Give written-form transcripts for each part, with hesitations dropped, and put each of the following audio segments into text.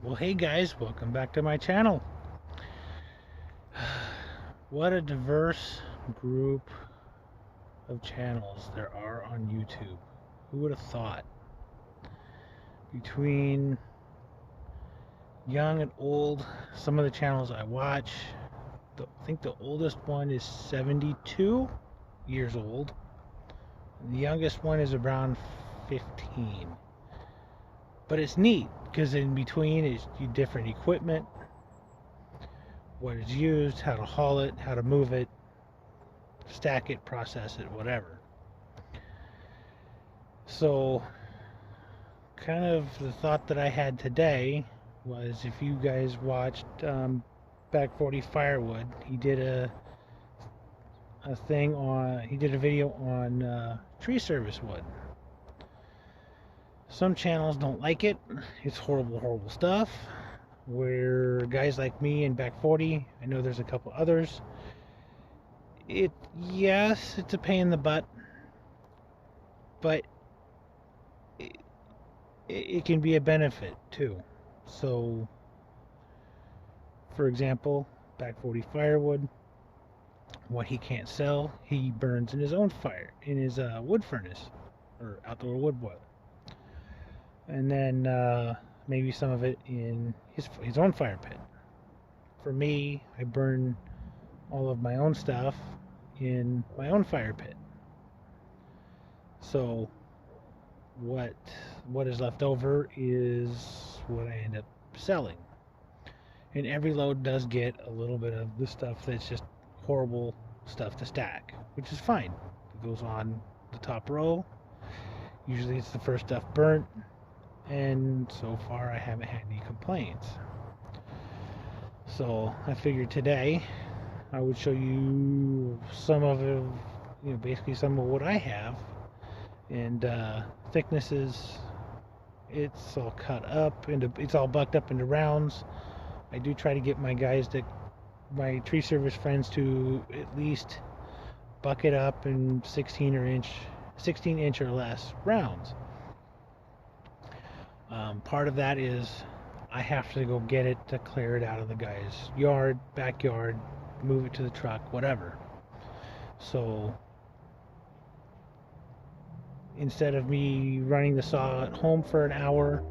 Well, hey guys, welcome back to my channel. What a diverse group of channels there are on YouTube. Who would have thought? Between young and old, some of the channels I watch, I think the oldest one is 72 years old. And the youngest one is around 15. But it's neat because in between is different equipment, what is used, how to haul it, how to move it, stack it, process it, whatever. So, kind of the thought that I had today was if you guys watched Back 40 Firewood, he did he did a video on tree service wood. Some channels don't like it. It's horrible stuff. Where guys like me and Back 40, I know there's a couple others. Yes, it's a pain in the butt, but it can be a benefit too. So, for example, Back 40 Firewood, what he can't sell, he burns in his own fire, in his wood furnace, or outdoor wood boiler. And then maybe some of it in his own fire pit. For me, I burn all of my own stuff in my own fire pit. So what is left over is what I end up selling. And every load does get a little bit of the stuff that's just horrible stuff to stack, which is fine. It goes on the top row. Usually it's the first stuff burnt, and so far I haven't had any complaints. So I figured today I would show you some of it, basically some of what I have. And thicknesses, it's all cut up it's all bucked up into rounds. I do try to get my tree service friends to at least buck it up in 16 inch or less rounds. Part of that is I have to go get it to clear it out of the guy's backyard, move it to the truck, whatever. So instead of me running the saw at home for an hour,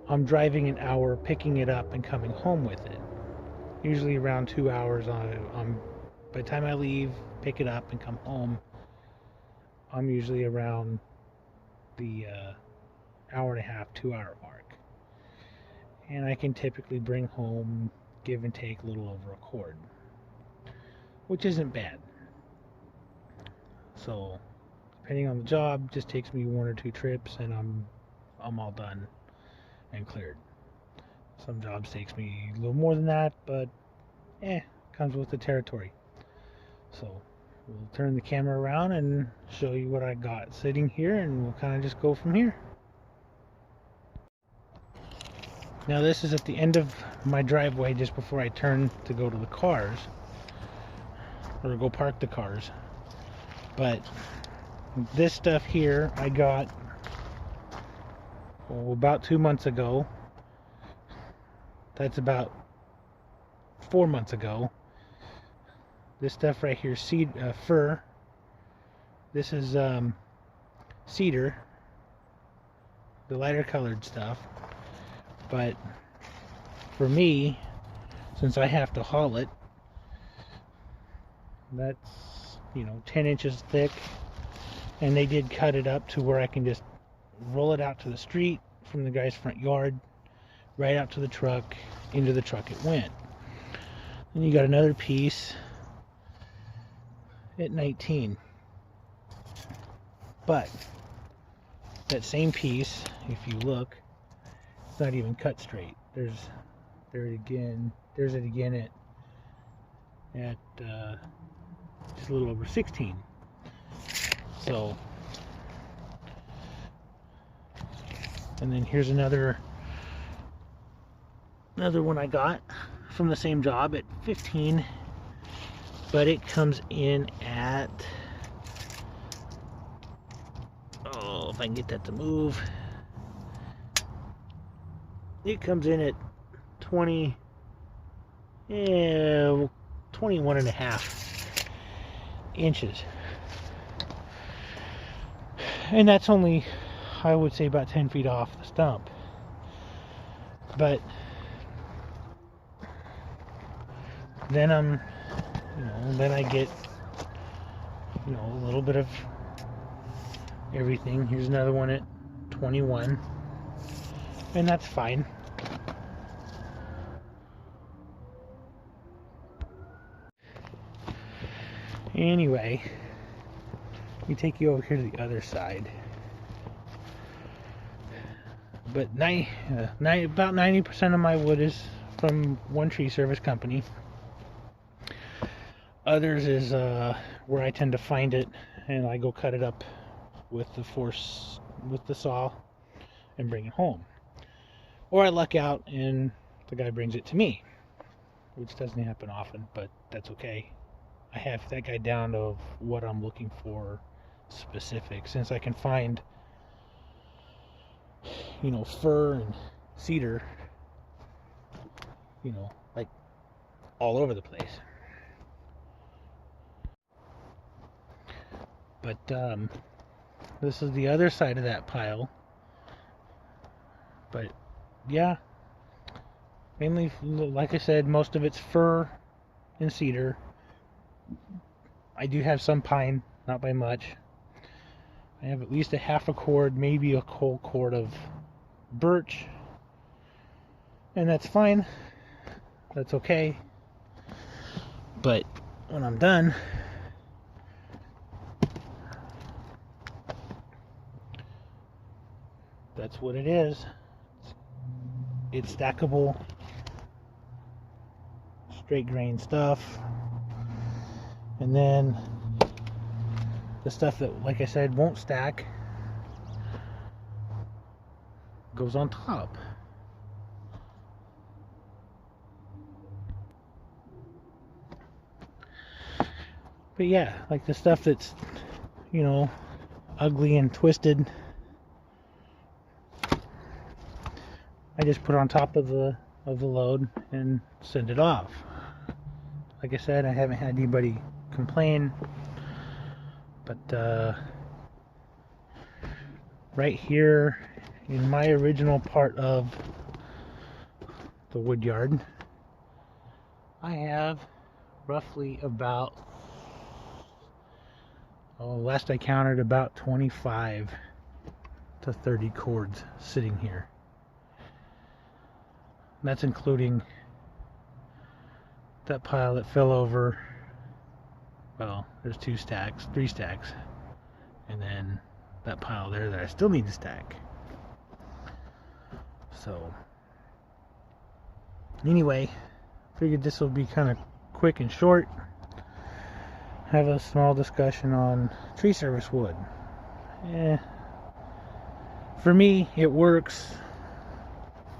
I'm driving an hour, picking it up, and coming home with it. Usually around 2 hours by the time I leave, pick it up, and come home, I'm usually around the hour and a half, 2 hour mark. And I can typically bring home, give and take, a little over a cord, which isn't bad. So depending on the job, just takes me 1 or 2 trips and I'm all done and cleared. Some jobs takes me a little more than that, but comes with the territory. So we'll turn the camera around and show you what I got sitting here, and we'll kind of just go from here. Now this is at the end of my driveway, just before I turn to go to the cars, or go park the cars. But this stuff here I got about 2 months ago. That's about 4 months ago. This stuff right here, fir. This is cedar, the lighter colored stuff. But for me, since I have to haul it, that's 10 inches thick, and they did cut it up to where I can just roll it out to the street from the guy's front yard, right out to the truck. Into the truck it went. Then you got another piece at 19. But that same piece, if you look, it's not even cut straight. There's it again at just a little over 16. So, and then here's another one I got from the same job at 15, but it comes in at, if I can get that to move, it comes in at 20, 21 and a half inches. And that's only, I would say, about 10 feet off the stump. But then then I get, a little bit of everything. Here's another one at 21, and that's fine. Anyway, we take you over here to the other side. But about 90% of my wood is from one tree service company. Others is where I tend to find it, and I go cut it up with the saw and bring it home. Or I luck out and the guy brings it to me, which doesn't happen often, but that's okay. I have that guy down to what I'm looking for specific, since I can find fir and cedar like all over the place. But this is the other side of that pile. But yeah, mainly, like I said, most of it's fir and cedar. I do have some pine, not by much. I have at least a half a cord, maybe a whole cord of birch, and that's fine. That's okay. But when I'm done, that's what it is. It's stackable, straight grain stuff. And then the stuff that, like I said, won't stack goes on top. But yeah, like the stuff that's, ugly and twisted, I just put on top of the load and send it off. Like I said, I haven't had anybody complain, but right here in my original part of the wood yard, I have roughly about, last I counted, about 25 to 30 cords sitting here. That's including that pile that fell over. Well, there's 3 stacks, and then that pile there that I still need to stack. So anyway, figured this will be kind of quick and short. Have a small discussion on tree service wood. For me, it works.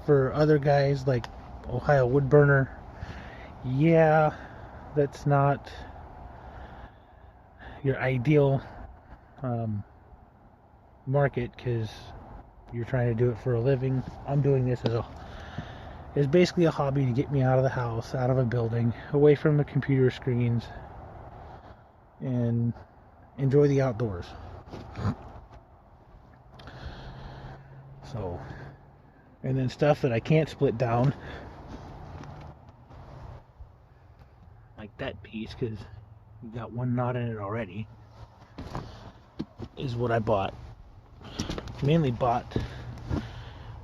For other guys like Ohio Wood Burner, yeah, that's not your ideal market, because you're trying to do it for a living. I'm doing this as basically a hobby to get me out of the house, out of a building, away from the computer screens, and enjoy the outdoors. So, and then stuff that I can't split down, like that piece, because we got one knot in it already, is what I bought. Mainly bought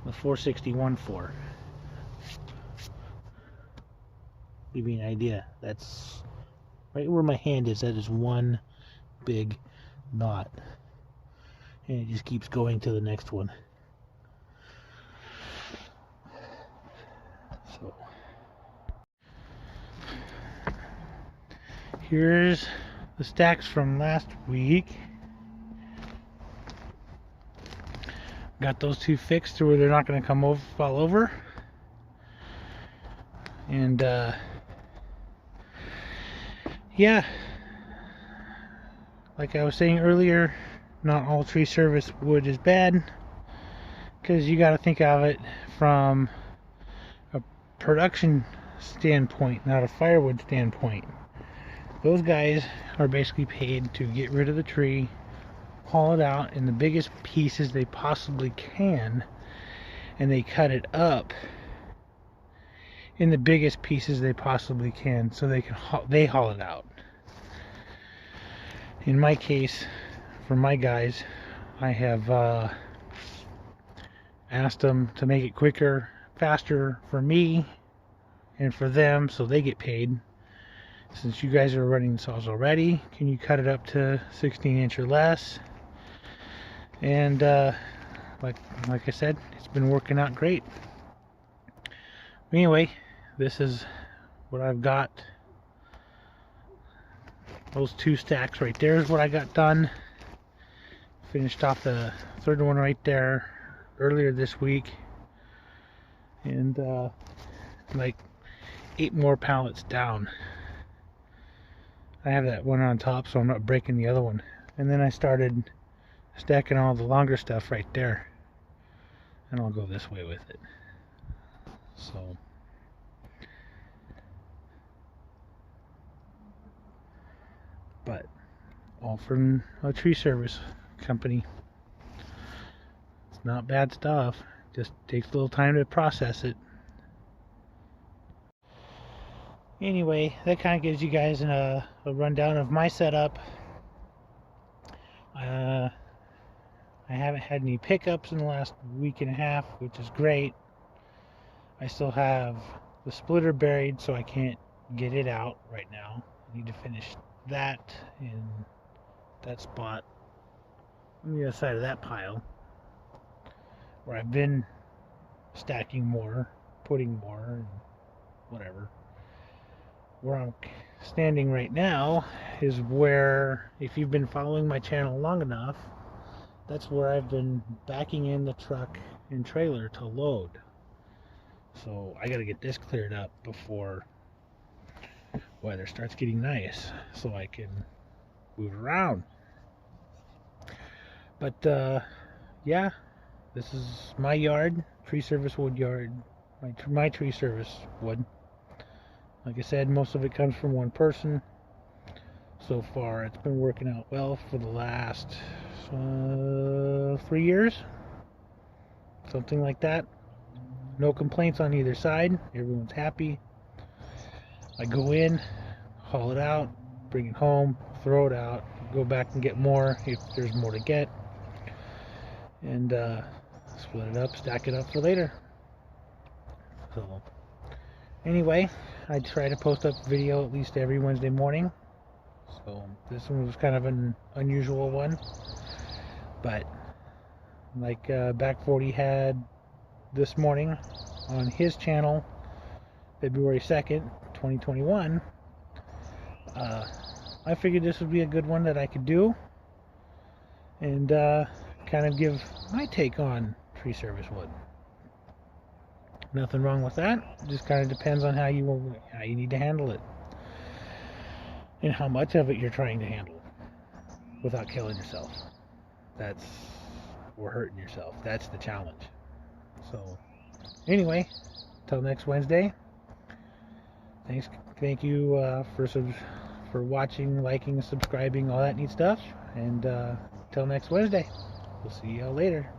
the 461 for. Give you an idea. That's right where my hand is. That is one big knot, and it just keeps going to the next one. So here's the stacks from last week. Got those 2 fixed to where they're not going to come over, fall over. And yeah, like I was saying earlier, not all tree service wood is bad, because you got to think of it from a production standpoint, not a firewood standpoint. Those guys are basically paid to get rid of the tree, haul it out in the biggest pieces they possibly can, and they cut it up in the biggest pieces they possibly can so they haul it out. In my case, for my guys, I have asked them to make it quicker, faster for me and for them, so they get paid. Since you guys are running the saws already, can you cut it up to 16-inch or less? And like I said, it's been working out great. Anyway, this is what I've got. Those 2 stacks right there is what I got done. Finished off the 3rd one right there earlier this week, and like 8 more pallets down. I have that one on top, so I'm not breaking the other one. And then I started stacking all the longer stuff right there, and I'll go this way with it. So but all from a tree service company. It's not bad stuff, just takes a little time to process it. Anyway, that kind of gives you guys a rundown of my setup. I haven't had any pickups in the last week and a half, which is great. I still have the splitter buried, so I can't get it out right now. I need to finish that in that spot on the other side of that pile, where I've been stacking more, putting more, and whatever. Where I'm standing right now is where, if you've been following my channel long enough, that's where I've been backing in the truck and trailer to load. So I gotta get this cleared up before weather starts getting nice, so I can move around. But yeah, this is my yard, tree service wood yard, my tree service wood. Like I said, most of it comes from one person. So far, it's been working out well for the last 3 years, something like that. No complaints on either side. Everyone's happy. I go in, haul it out, bring it home, throw it out, go back and get more if there's more to get, and split it up, stack it up for later. So anyway, I try to post up a video at least every Wednesday morning. So this one was kind of an unusual one, but like Back 40 had this morning on his channel, February 2nd, 2021. I figured this would be a good one that I could do and kind of give my take on tree service wood. Nothing wrong with that. It just kind of depends on how you need to handle it and how much of it you're trying to handle without killing yourself. Or hurting yourself. That's the challenge. So anyway, till next Wednesday. Thank you for watching, liking, subscribing, all that neat stuff. And till next Wednesday, we'll see y'all later.